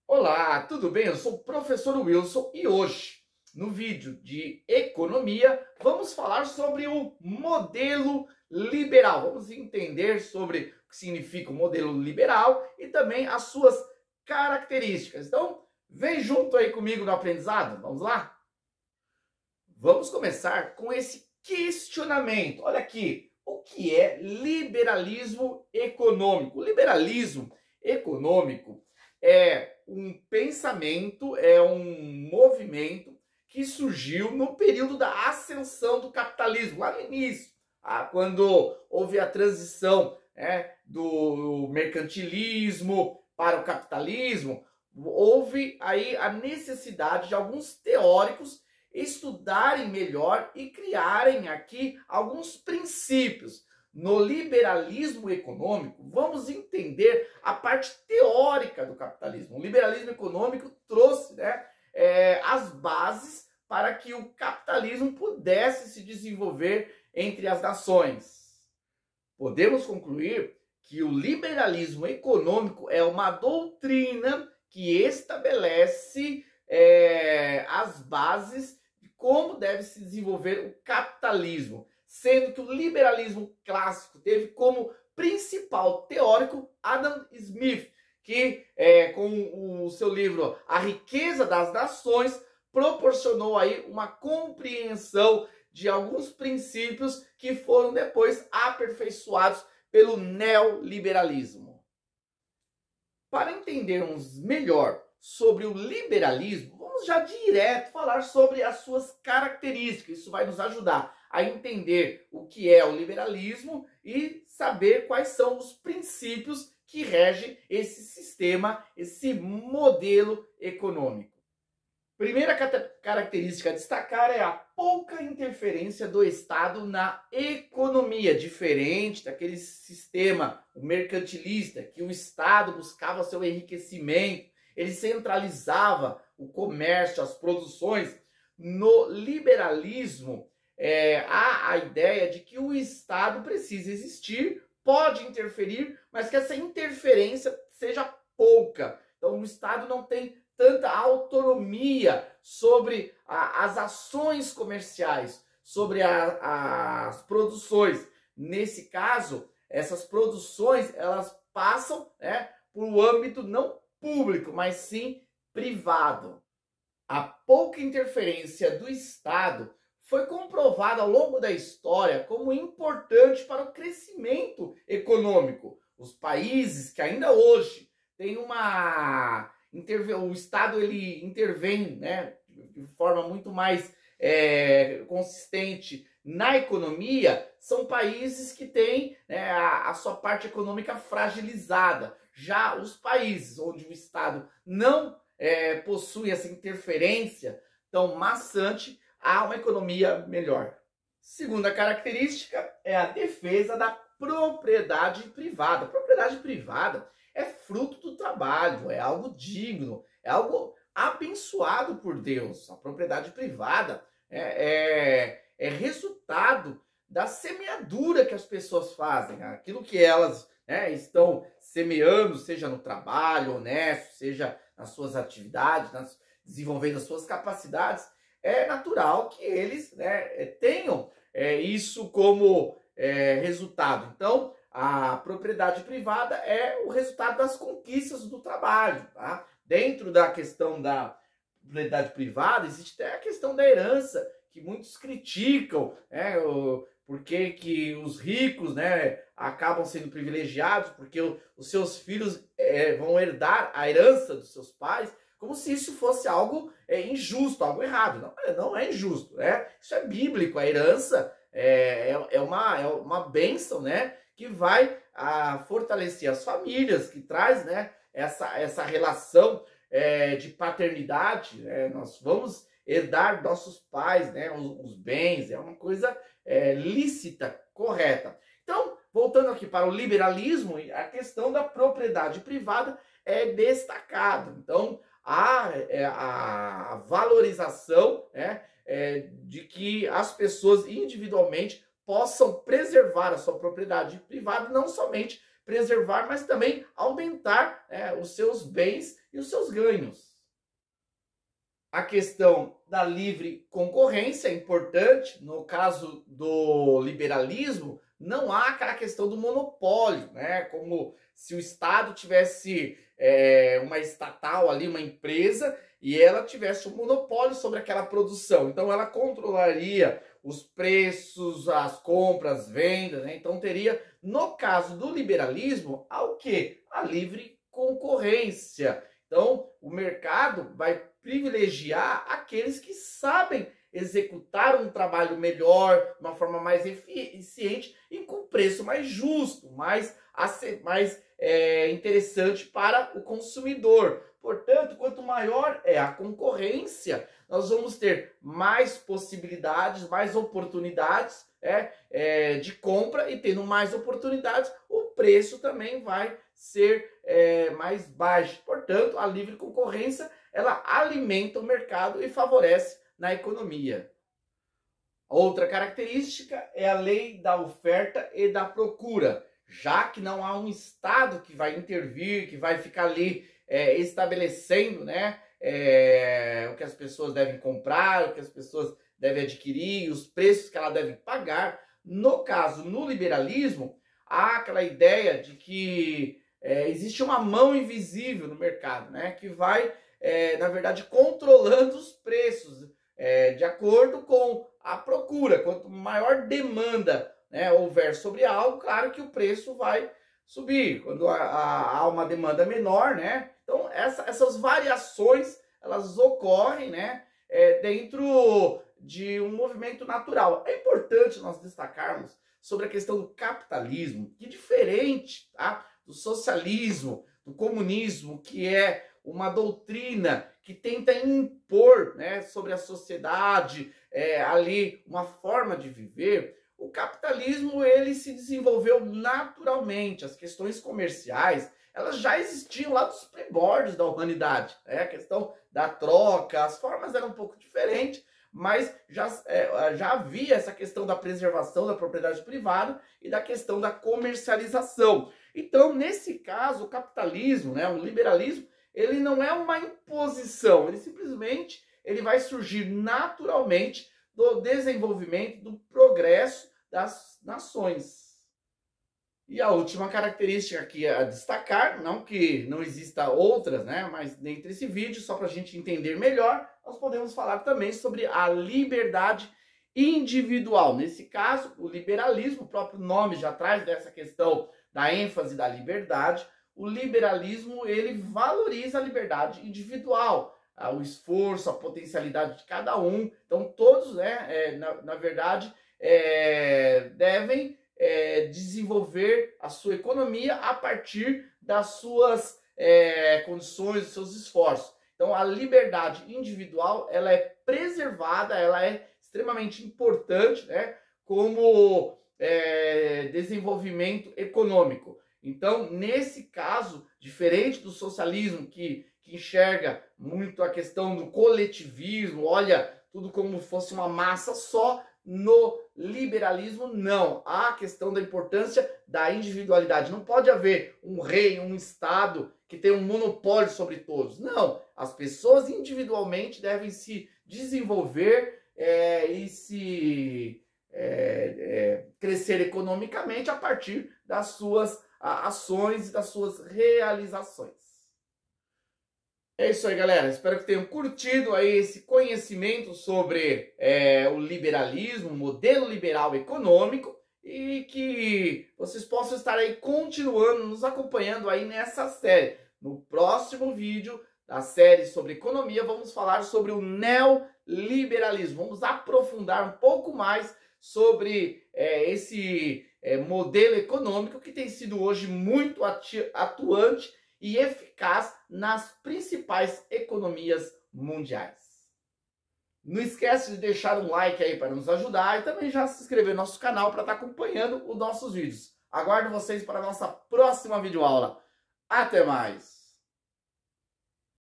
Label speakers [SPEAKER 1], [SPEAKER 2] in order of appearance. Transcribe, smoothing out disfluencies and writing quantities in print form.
[SPEAKER 1] Olá, tudo bem? Eu sou o professor Wilson e hoje, no vídeo de economia, vamos falar sobre o modelo liberal. Vamos entender sobre o que significa o modelo liberal e também as suas características. Então, vem junto aí comigo no aprendizado. Vamos lá? Vamos começar com esse questionamento. Olha aqui, o que é liberalismo econômico? O liberalismo econômico é um pensamento, é um movimento que surgiu no período da ascensão do capitalismo, lá no início, quando houve a transição, do mercantilismo para o capitalismo. Houve aí a necessidade de alguns teóricos estudarem melhor e criarem aqui alguns princípios. No liberalismo econômico, vamos entender a parte teórica do capitalismo. O liberalismo econômico trouxe as bases para que o capitalismo pudesse se desenvolver entre as nações. Podemos concluir que o liberalismo econômico é uma doutrina que estabelece as bases de como deve se desenvolver o capitalismo, sendo que o liberalismo clássico teve como principal teórico Adam Smith, que com o seu livro A Riqueza das Nações proporcionou aí uma compreensão de alguns princípios que foram depois aperfeiçoados pelo neoliberalismo. Para entendermos melhor sobre o liberalismo, vamos já direto falar sobre as suas características. Isso vai nos ajudar a entender o que é o liberalismo e saber quais são os princípios que regem esse sistema, esse modelo econômico. Primeira característica a destacar é a pouca interferência do Estado na economia, diferente daquele sistema mercantilista que o Estado buscava seu enriquecimento, ele centralizava o comércio, as produções. No liberalismo, há a ideia de que o Estado precisa existir, pode interferir, mas que essa interferência seja pouca. Então, o Estado não tem tanta autonomia sobre as ações comerciais, sobre as produções. Nesse caso, essas produções elas passam por um âmbito não público, mas sim privado. A pouca interferência do Estado foi comprovada ao longo da história como importante para o crescimento econômico. Os países que ainda hoje têm o Estado ele intervém de forma muito mais consistente na economia, são países que têm a sua parte econômica fragilizada. Já os países onde o Estado não possui essa interferência tão maçante, há uma economia melhor. Segunda característica é a defesa da propriedade privada. A propriedade privada é fruto do trabalho, é algo digno, é algo abençoado por Deus. A propriedade privada é resultado da semeadura que as pessoas fazem, aquilo que elas estão semeando, seja no trabalho honesto, seja nas suas atividades, desenvolvendo as suas capacidades. É natural que eles tenham isso como resultado. Então, a propriedade privada é o resultado das conquistas do trabalho. Tá? Dentro da questão da propriedade privada, existe até a questão da herança, que muitos criticam, porque que os ricos acabam sendo privilegiados, porque os seus filhos vão herdar a herança dos seus pais, como se isso fosse algo injusto, algo errado. Não é injusto, isso é bíblico. A herança é uma bênção, que vai fortalecer as famílias, que traz essa relação de paternidade. Nós vamos herdar nossos pais, os bens, é uma coisa lícita, correta. Então, voltando aqui para o liberalismo, a questão da propriedade privada é destacada. Então, a valorização de que as pessoas individualmente possam preservar a sua propriedade privada, não somente preservar, mas também aumentar os seus bens e os seus ganhos. A questão da livre concorrência é importante. No caso do liberalismo, não há aquela questão do monopólio, né? Como se o Estado tivesse uma estatal ali, uma empresa, e ela tivesse um monopólio sobre aquela produção. Então ela controlaria os preços, as compras, as vendas, né? Então teria, no caso do liberalismo, o quê? A livre concorrência. Então o mercado vai privilegiar aqueles que sabem executar um trabalho melhor, de uma forma mais eficiente e com preço mais justo, mais interessante para o consumidor. Portanto, quanto maior é a concorrência, nós vamos ter mais possibilidades, mais oportunidades de compra, e tendo mais oportunidades, o preço também vai ser mais baixo. Portanto, a livre concorrência, ela alimenta o mercado e favorece na economia. Outra característica é a lei da oferta e da procura, já que não há um Estado que vai intervir, que vai ficar ali estabelecendo, né, o que as pessoas devem comprar, o que as pessoas devem adquirir, os preços que ela deve pagar. No caso, no liberalismo, há aquela ideia de que existe uma mão invisível no mercado, né, que vai, na verdade, controlando os preços de acordo com a procura. Quanto maior demanda houver sobre algo, claro que o preço vai subir. Quando há uma demanda menor, né? Então essas variações, elas ocorrem, né, dentro de um movimento natural. É importante nós destacarmos sobre a questão do capitalismo, que é diferente, tá, do socialismo, do comunismo, que é uma doutrina que tenta impor, né, sobre a sociedade ali uma forma de viver. O capitalismo, ele se desenvolveu naturalmente. As questões comerciais, elas já existiam lá dos primórdios da humanidade. A questão da troca, as formas eram um pouco diferentes, mas já havia essa questão da preservação da propriedade privada e da questão da comercialização. Então, nesse caso, o capitalismo, né, o liberalismo, ele não é uma imposição, ele simplesmente vai surgir naturalmente do desenvolvimento, do progresso das nações. E a última característica aqui a destacar, não que não exista outras, né, mas dentro desse vídeo, só para a gente entender melhor, nós podemos falar também sobre a liberdade individual. Nesse caso, o liberalismo, o próprio nome já traz dessa questão da ênfase da liberdade. O liberalismo, ele valoriza a liberdade individual, o esforço, a potencialidade de cada um. Então todos, né, na verdade, devem desenvolver a sua economia a partir das suas condições, dos seus esforços. Então a liberdade individual, ela é preservada, ela é extremamente importante, né, como desenvolvimento econômico. Então, nesse caso, diferente do socialismo, que enxerga muito a questão do coletivismo, olha tudo como fosse uma massa só, no liberalismo não. Há a questão da importância da individualidade. Não pode haver um rei, um Estado que tem um monopólio sobre todos. Não, as pessoas individualmente devem se desenvolver e se crescer economicamente a partir das suas ações e das suas realizações. É isso aí, galera. Espero que tenham curtido aí esse conhecimento sobre o liberalismo, o modelo liberal econômico, e que vocês possam estar aí continuando nos acompanhando aí nessa série. No próximo vídeo da série sobre economia, vamos falar sobre o neoliberalismo. Vamos aprofundar um pouco mais sobre esse modelo econômico que tem sido hoje muito atuante e eficaz nas principais economias mundiais. Não esquece de deixar um like aí para nos ajudar e também já se inscrever no nosso canal para estar acompanhando os nossos vídeos. Aguardo vocês para a nossa próxima videoaula. Até mais!